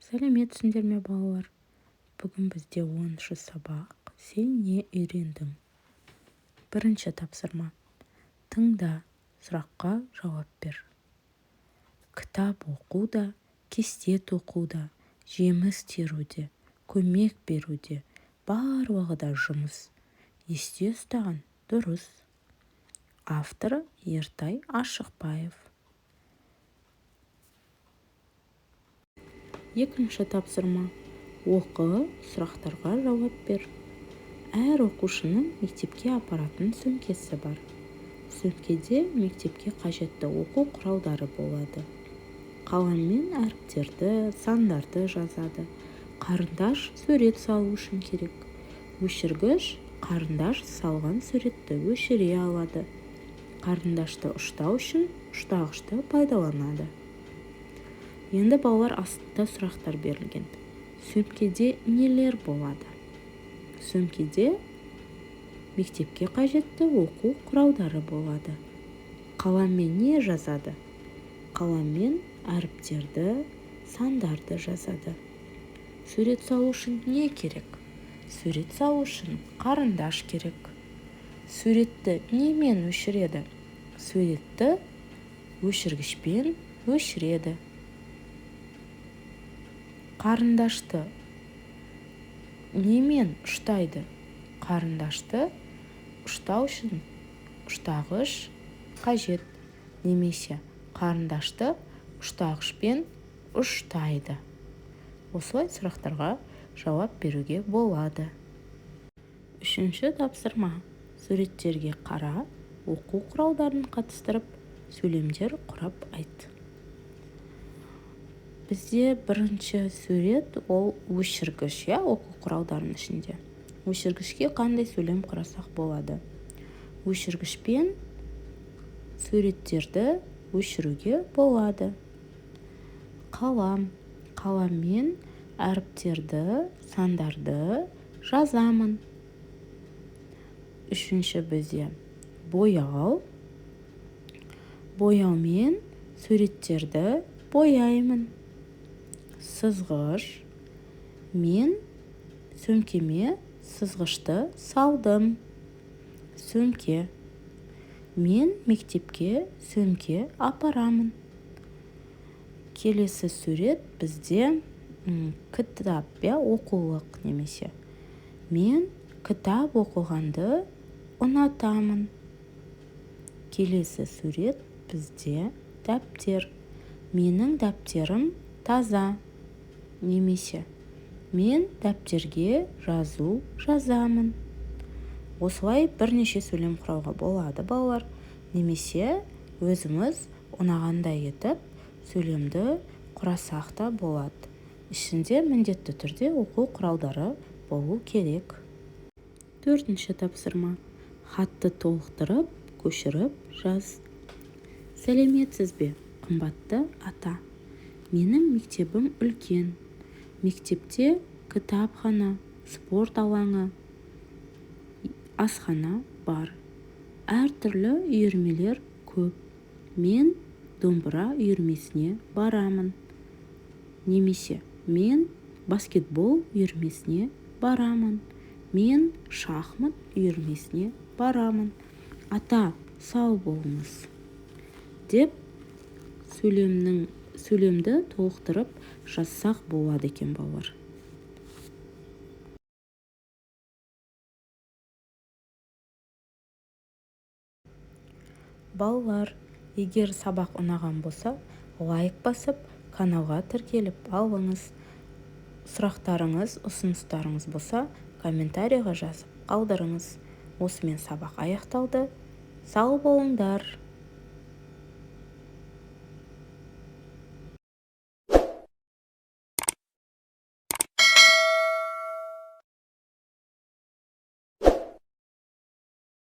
Сәлеметсіңдер ме, балалар? Бүгін бізде 10-шы сабақ. Сен не үйрендің? Бірінші тапсырма. Тыңда, сұраққа жауап бер. Кітап оқуда, кесте тоқуда, жеміс теруде, көмек беруде, барлығы да жұмыс. Есте ұстаған дұрыс. Авторы Ертай Ашықбаев. Екінші тапсырма. Оқы, сұрақтарға жауап бер. Әр оқушының мектепке апаратын сөмкесі бар. Сөмкеде мектепке қажетті оқу құралдары болады. Қаламмен әріптерді, сандарды жазады. Қарындаш сурет салу үшін керек. Өшіргіш қарындаш салған суретті өшіре алады. Қарындашты ұштау үшін ұштағышты пайдаланады. Енді балалар астында сұрақтар берілген. Сөмкеде нелер болады? Сөмкеде мектепке қажетті оқу құралдары болады. Қаламмен не жазады? Қаламмен әріптерді, сандарды жазады. Сурет салу үшін не керек? Сурет салу үшін қарындаш керек. Суретті немен өшіреді? Суретті өшіргішпен өшіреді. Қарындашты немен ұштайды? Қарындашты ұштау үшін ұштағыш қажет, немесе қарындашты ұштағышпен ұштайды. Осылай сұрақтарға жауап беруге болады. Үшінші тапсырма. Суреттерге қара, оқу құралдарын қатыстырып, сөйлемдер құрап айт. Бізде бірінші сурет ол өшіргіш, оқу құралдарының ішінде. Өшіргішке қандай сөйлем құрасақ болады? Өшіргішпен суреттерді өшіруге болады. Қаламмен әріптерді, сандарды жазамын. Үшінші бізде бояумен суреттерді бояймын. Сызғыш. Мен сөмкеме сызғышты салдым. Сөмке. Мен мектепке сөмке апарамын. Келесі сурет бізде кітап, оқулық немесе. Мен кітап оқығанды ұнатамын. Келесі сурет бізде дәптер. Менің дәптерім таза. Немесе мен дәптерге жазамын. Осылай бірнеше сөйлем құрауға болады, балалар. Немесе өзіміз ұнағандай етіп сөйлемді құрасақ та болады. Ішінде міндетті түрде оқу құралдары болу керек. Төртінші тапсырма. Хатты толықтырып, көшіріп жаз. Сәлеметсіз бе, қымбатты ата? Менің мектебім үлкен. Мектепте кітапхана, спорт алаңы, асхана бар. Әртүрлі үйірмелер көп. Мен домбыра үйірмесіне барамын. Немесе мен баскетбол үйірмесіне барамын. Мен шахмат үйірмесіне барамын. Ата, сау болыңыз. Деп сөйлемді толықтырып жазсақ болады екен, балалар. Балалар, егер сабақ ұнаған болса, лайк басып, каналға тіркеліп алыңыз. Сұрақтарыңыз, ұсыныстарыңыз болса, комментарийға жазып қалдырыңыз. Осымен сабақ аяқталды. Сау болыңдар.